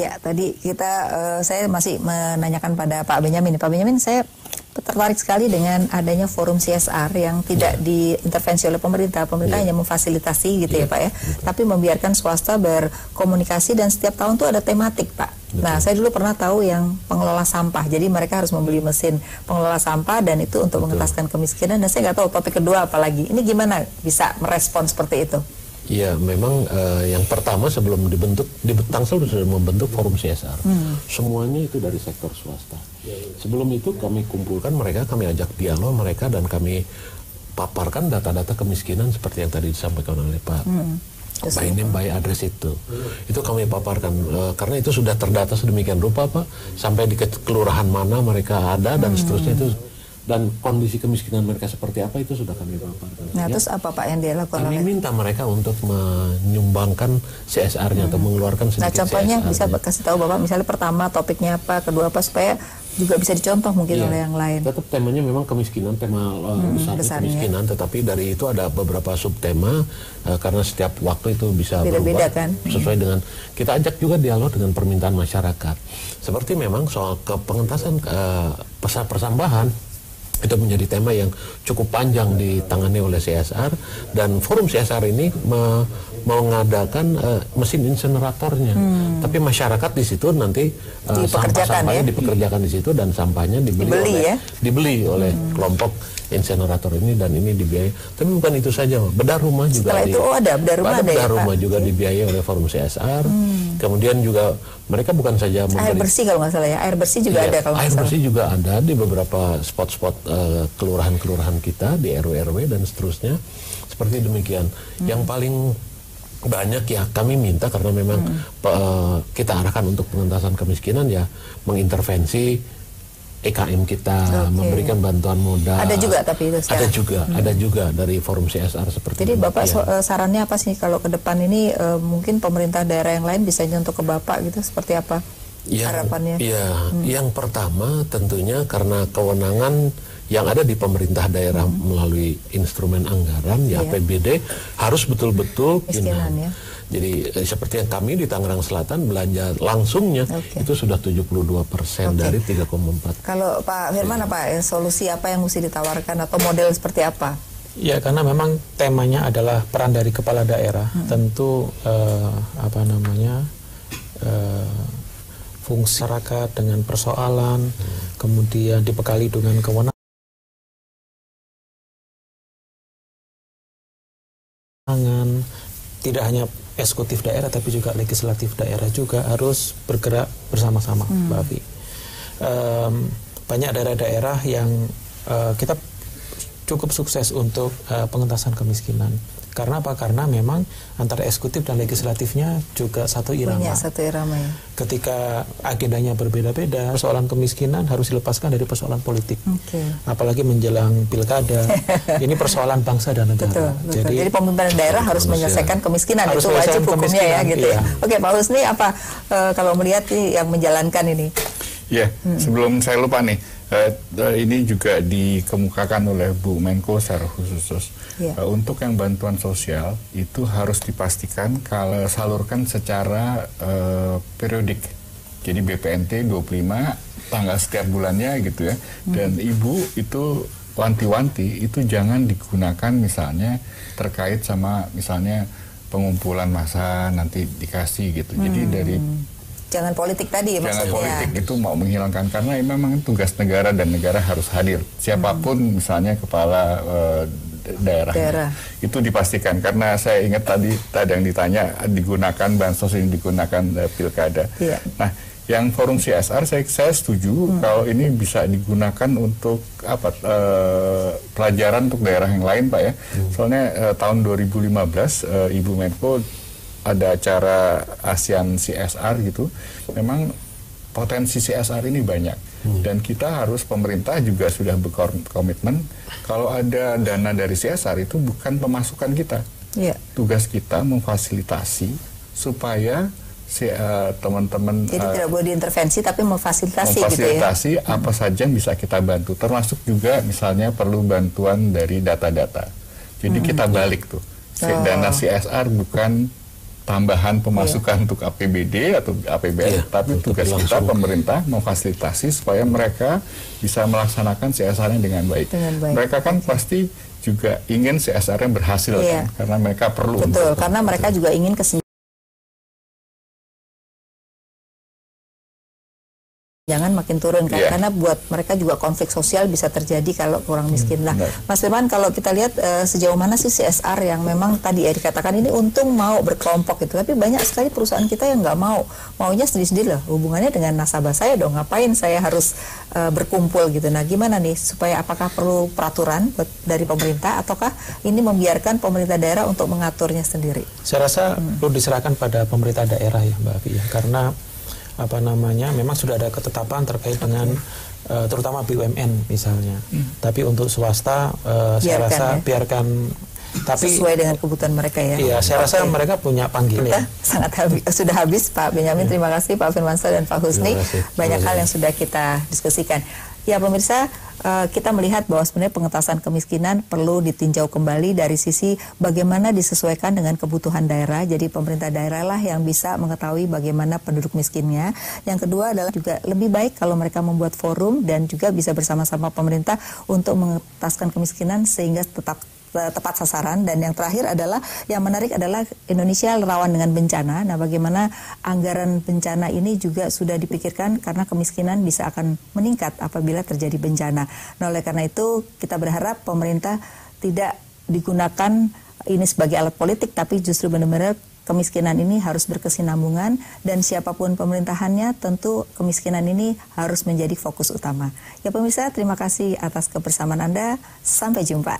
Ya, tadi saya masih menanyakan pada Pak Benyamin. Pak Benyamin, saya tertarik sekali dengan adanya forum CSR yang tidak diintervensi oleh pemerintah. Pemerintah hanya memfasilitasi gitu ya Pak ya. Tapi membiarkan swasta berkomunikasi dan setiap tahun tuh ada tematik Pak. Nah, saya dulu pernah tahu yang pengelola sampah. Jadi mereka harus membeli mesin pengelola sampah dan itu untuk mengentaskan kemiskinan. Dan saya nggak tahu topik kedua apa lagi. Ini gimana bisa merespon seperti itu? Ya, memang yang pertama sebelum dibentuk, di Tangsel sudah membentuk forum CSR. Semuanya itu dari sektor swasta. Sebelum itu kami kumpulkan mereka, kami ajak dialog mereka dan kami paparkan data-data kemiskinan seperti yang tadi disampaikan oleh Pak. By name, by address itu kami paparkan karena itu sudah terdata sedemikian rupa Pak, sampai di kelurahan mana mereka ada dan seterusnya itu. Dan kondisi kemiskinan mereka seperti apa itu sudah kami paparkan. Nah, terus apa Pak yang dilakukan? Kami minta mereka untuk menyumbangkan CSR-nya atau mengeluarkan sedikit. Nah, contohnya CSR-nya. bisa kasih tahu Bapak, misalnya pertama topiknya apa, kedua apa, supaya juga bisa dicontoh mungkin oleh yang lain. Tetap temanya memang kemiskinan, tema besarnya kemiskinan, tetapi dari itu ada beberapa subtema karena setiap waktu itu bisa beda-beda berubah kan? Sesuai dengan kita ajak juga dialog dengan permintaan masyarakat. Seperti memang soal pengentasan persambahan itu menjadi tema yang cukup panjang ditangani oleh CSR dan forum CSR ini mengadakan mesin inseneratornya. Tapi masyarakat di situ nanti sampah-sampahnya dipekerjakan di situ dan sampahnya dibeli oleh kelompok insenerator ini dan ini dibiayai. Tapi bukan itu saja, bedah rumah juga. Setelah itu ada bedah rumah juga dibiayai oleh forum CSR. Kemudian juga mereka bukan saja air bersih kalau nggak salah ya, air bersih juga ada kalau nggak salah. Air bersih juga ada di beberapa spot-spot kelurahan-kelurahan kita di RW-RW dan seterusnya seperti demikian. Yang paling banyak ya kami minta karena memang kita arahkan untuk pengentasan kemiskinan ya mengintervensi EKM kita, memberikan bantuan modal. Ada juga tapi itu sekarang. Ada juga dari forum CSR seperti itu. Jadi Bapak sarannya apa sih kalau ke depan ini mungkin pemerintah daerah yang lain bisa nyontok ke Bapak gitu, seperti apa harapannya? Yang pertama tentunya karena kewenangan yang ada di pemerintah daerah melalui instrumen anggaran APBD harus betul-betul Jadi seperti yang kami di Tangerang Selatan belanja langsungnya itu sudah 72% dari 3,4. Kalau Pak Firman solusi apa yang mesti ditawarkan atau model seperti apa? Ya, karena memang temanya adalah peran dari kepala daerah. Tentu fungsi masyarakat dengan persoalan, kemudian dibekali dengan kewenangan. Tidak hanya eksekutif daerah tapi juga legislatif daerah juga harus bergerak bersama-sama, Mbak Afi. Banyak daerah-daerah yang kita cukup sukses untuk pengentasan kemiskinan. Karena apa? Karena memang antara eksekutif dan legislatifnya juga satu irama. Punya satu irama ya. Ketika agendanya berbeda-beda, persoalan kemiskinan harus dilepaskan dari persoalan politik. Apalagi menjelang pilkada, ini persoalan bangsa dan negara. Betul. Jadi pemerintahan daerah harus menyelesaikan kemiskinan, itu wajib hukumnya ya gitu ya. Oke, Pak Husni apa kalau melihat yang menjalankan ini? Ya, sebelum saya lupa nih, ini juga dikemukakan oleh Bu Menko secara khusus. Untuk yang bantuan sosial itu harus dipastikan kalau salurkan secara periodik. Jadi BPNT 25 tanggal setiap bulannya gitu ya. Dan Ibu itu wanti-wanti itu jangan digunakan misalnya terkait sama misalnya pengumpulan massa nanti dikasih gitu. Jadi dari jangan politik tadi ya maksudnya. Jangan politik itu mau menghilangkan karena memang tugas negara dan negara harus hadir. Siapapun misalnya kepala daerah itu dipastikan karena saya ingat tadi yang ditanya digunakan bansos ini digunakan pilkada. Nah, yang forum CSR saya setuju kalau ini bisa digunakan untuk pelajaran untuk daerah yang lain Pak ya. Soalnya tahun 2015 Ibu Menko ada acara ASEAN CSR gitu, memang potensi CSR ini banyak dan kita harus pemerintah juga sudah berkomitmen kalau ada dana dari CSR itu bukan pemasukan kita, tugas kita memfasilitasi supaya teman-teman jadi tidak boleh diintervensi tapi memfasilitasi gitu ya. Apa saja yang bisa kita bantu, termasuk juga misalnya perlu bantuan dari data-data, jadi kita balik tuh dana CSR bukan tambahan pemasukan untuk APBD atau APBN, tapi tugas kita pemerintah memfasilitasi supaya mereka bisa melaksanakan CSR-nya dengan baik. Mereka kan pasti juga ingin CSR-nya berhasil kan, karena mereka perlu. Betul, karena mereka juga ingin jangan makin turun kan, karena buat mereka juga konflik sosial bisa terjadi kalau kurang miskin. Nah, Mas Firman, kalau kita lihat sejauh mana sih CSR yang memang tadi ya dikatakan ini untung mau berkelompok gitu, tapi banyak sekali perusahaan kita yang nggak maunya sendiri-sendiri lah. Hubungannya dengan nasabah saya dong, ngapain saya harus berkumpul gitu. Nah, gimana nih supaya apakah perlu peraturan dari pemerintah ataukah ini membiarkan pemerintah daerah untuk mengaturnya sendiri? Saya rasa perlu diserahkan pada pemerintah daerah ya Mbak Afi ya, karena memang sudah ada ketetapan terkait dengan terutama BUMN misalnya. Tapi untuk swasta saya rasa biarkan, tapi sesuai dengan kebutuhan mereka ya. Iya, saya rasa mereka punya panggilan. Sangat sudah habis Pak Benyamin. Terima kasih Pak Firmansyah dan Pak Husni. Banyak hal yang sudah kita diskusikan. Ya pemirsa, kita melihat bahwa sebenarnya pengentasan kemiskinan perlu ditinjau kembali dari sisi bagaimana disesuaikan dengan kebutuhan daerah. Jadi pemerintah daerah lah yang bisa mengetahui bagaimana penduduk miskinnya. Yang kedua adalah juga lebih baik kalau mereka membuat forum dan juga bisa bersama-sama pemerintah untuk mengentaskan kemiskinan sehingga tepat sasaran. Dan yang terakhir adalah, yang menarik adalah Indonesia rawan dengan bencana. Nah, bagaimana anggaran bencana ini juga sudah dipikirkan karena kemiskinan bisa akan meningkat apabila terjadi bencana. Nah, oleh karena itu kita berharap pemerintah tidak digunakan ini sebagai alat politik, tapi justru benar-benar kemiskinan ini harus berkesinambungan, dan siapapun pemerintahannya tentu kemiskinan ini harus menjadi fokus utama. Ya pemirsa, terima kasih atas kebersamaan Anda. Sampai jumpa.